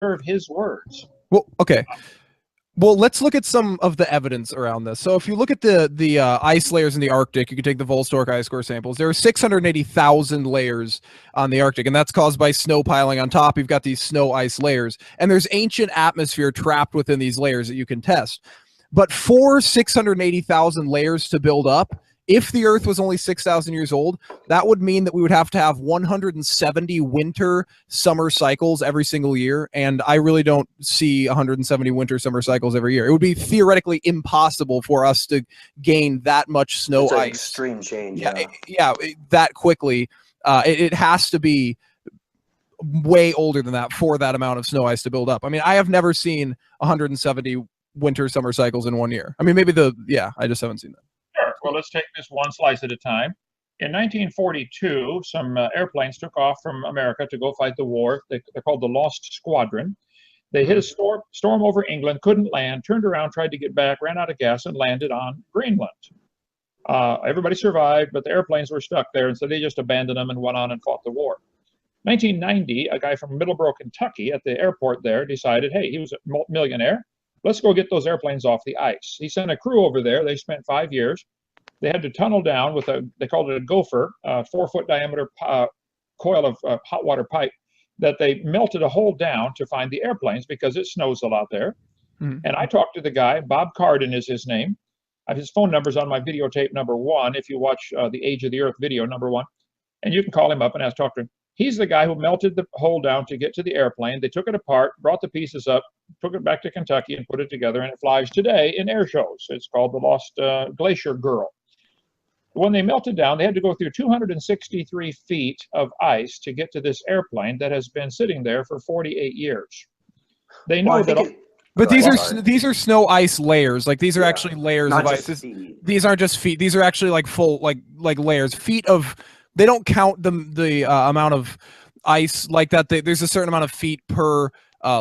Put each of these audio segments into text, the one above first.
observe his words. Well, okay. Well, let's look at some of the evidence around this. So if you look at the ice layers in the Arctic, you can take the Volstork ice core samples. There are 680,000 layers on the Arctic, and that's caused by snow piling on top. You've got these snow ice layers, and there's ancient atmosphere trapped within these layers that you can test. But for 680,000 layers to build up, if the Earth was only 6,000 years old, that would mean that we would have to have 170 winter-summer cycles every single year, and I really don't see 170 winter-summer cycles every year. It would be theoretically impossible for us to gain that much snow it's an ice. Extreme change. That quickly. It has to be way older than that for that amount of snow ice to build up. I mean, I have never seen 170 winter-summer cycles in 1 year. I mean, maybe I just haven't seen that. Sure. Well, let's take this one slice at a time. In 1942, some airplanes took off from America to go fight the war. They're called the Lost Squadron. They hit a storm over England, couldn't land, turned around, tried to get back, ran out of gas, and landed on Greenland. Everybody survived, but the airplanes were stuck there, and so they just abandoned them and went on and fought the war. 1990, a guy from Middleborough, Kentucky, at the airport there decided, hey, he was a millionaire. Let's go get those airplanes off the ice. He sent a crew over there. They spent 5 years. They had to tunnel down with they called it a gopher, 4-foot diameter coil of hot water pipe that they melted a hole down to find the airplanes because it snows a lot there. Mm-hmm. And I talked to the guy, Bob Carden is his name. His phone number's on my videotape #1. If you watch the Age of the Earth video #1, and you can call him up and talk to him. He's the guy who melted the hole down to get to the airplane. They took it apart, brought the pieces up, took it back to Kentucky and put it together, and it flies today in air shows. It's called the Lost Glacier Girl. When they melted down, they had to go through 263 feet of ice to get to this airplane that has been sitting there for 48 years. They know But these are snow ice layers. Like these are actually layers of ice. These aren't just feet. These are actually like full like layers. Feet of. They don't count the amount of ice like that. There's a certain amount of feet per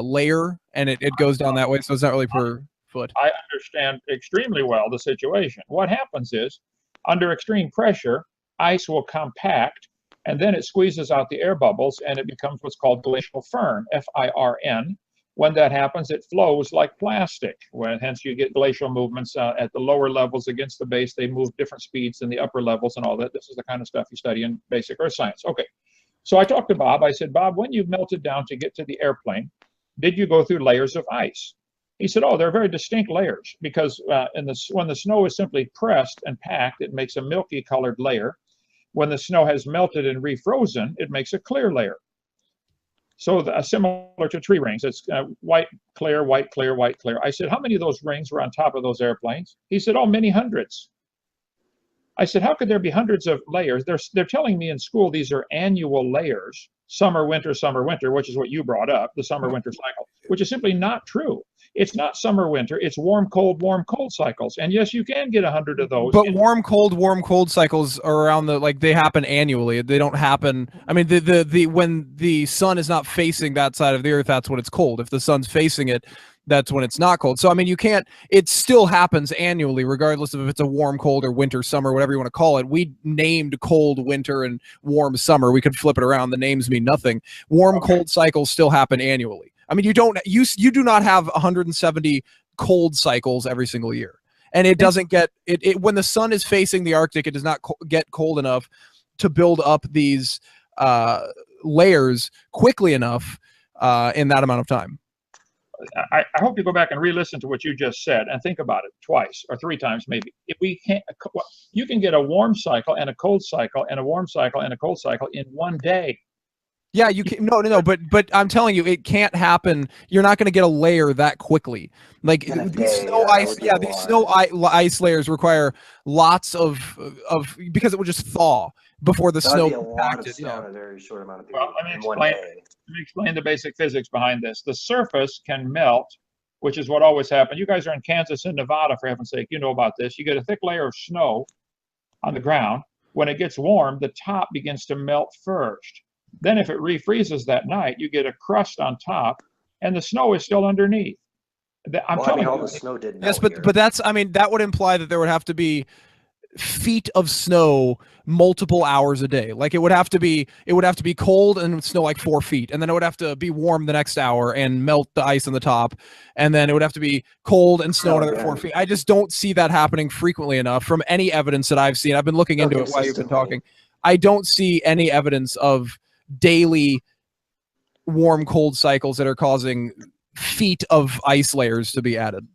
layer, and it goes down that way. So it's not really per foot. I understand extremely well the situation. What happens is, under extreme pressure, ice will compact, and then it squeezes out the air bubbles, and it becomes what's called glacial firn, F-I-R-N. When that happens, it flows like plastic. Hence, you get glacial movements at the lower levels against the base. They move different speeds than the upper levels and all that. This is the kind of stuff you study in basic earth science. Okay. So I talked to Bob. I said, Bob, when you melted down to get to the airplane, did you go through layers of ice? He said, oh, they're very distinct layers because when the snow is simply pressed and packed, it makes a milky colored layer. When the snow has melted and refrozen, it makes a clear layer. So similar to tree rings, it's white, clear, white, clear, white, clear. I said, how many of those rings were on top of those airplanes? He said, oh, many hundreds. I said, how could there be hundreds of layers? They're telling me in school these are annual layers, summer, winter, which is what you brought up, the summer, winter cycle, which is simply not true. It's not summer, winter. It's warm, cold cycles. And yes, you can get 100 of those. But warm, cold cycles are around they happen annually. They don't happen. I mean, when the sun is not facing that side of the earth, that's when it's cold. If the sun's facing it, that's when it's not cold. So, I mean, it still happens annually, regardless of if it's a warm, cold, or winter, summer, whatever you want to call it. We named cold winter and warm summer. We could flip it around. The names mean nothing. Warm, cold cycles still happen annually. I mean, you do not have 170 cold cycles every single year. And it doesn't get when the sun is facing the Arctic, it does not get cold enough to build up these layers quickly enough in that amount of time. I hope you go back and re-listen to what you just said and think about it twice or 3 times maybe. If we can't, you can get a warm cycle and a cold cycle and a warm cycle and a cold cycle in one day. Yeah, you can no, but I'm telling you, it can't happen. You're not going to get a layer that quickly. Like these snow ice layers require lots of because it would just thaw before the snow compacted. In a very short amount of period. Well, let me explain the basic physics behind this. The surface can melt, which is what always happens. You guys are in Kansas and Nevada, for heaven's sake. You know about this. You get a thick layer of snow on the ground. When it gets warm, the top begins to melt first. Then if it refreezes that night, you get a crust on top, and the snow is still underneath. I'm telling you, all the snow did melt. Yes, but that's, I mean, that would imply that there would have to be feet of snow multiple hours a day. Like it would have to be cold and snow like 4 feet, and then it would have to be warm the next hour and melt the ice on the top, and then it would have to be cold and snow another 4 feet. I just don't see that happening frequently enough from any evidence that I've seen. I've been looking into it while you've been talking. I don't see any evidence of daily warm cold cycles that are causing feet of ice layers to be added.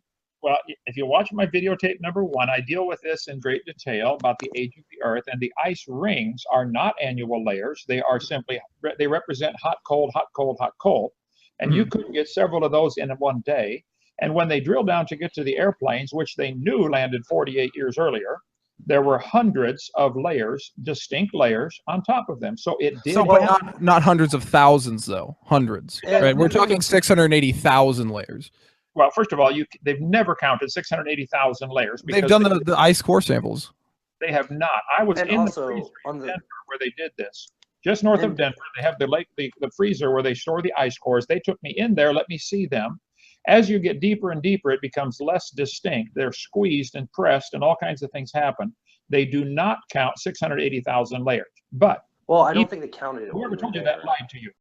Well, if you watch my videotape number 1, I deal with this in great detail about the age of the Earth, and the ice rings are not annual layers. They are simply, they represent hot, cold, hot, cold, hot, cold. And you could get several of those in one day. And when they drilled down to get to the airplanes, which they knew landed 48 years earlier, there were hundreds of layers, distinct layers on top of them. So it did. So, but not hundreds of thousands, though. Hundreds, right? We're talking 680,000 layers. Well, first of all, they've never counted 680,000 layers. They've done the ice core samples. They have not. I was in the freezer in Denver where they did this. Just north of Denver, they have the freezer where they store the ice cores. They took me in there, let me see them. As you get deeper and deeper, it becomes less distinct. They're squeezed and pressed, and all kinds of things happen. They do not count 680,000 layers. But well, I don't think they counted it. Whoever told you that lied to you.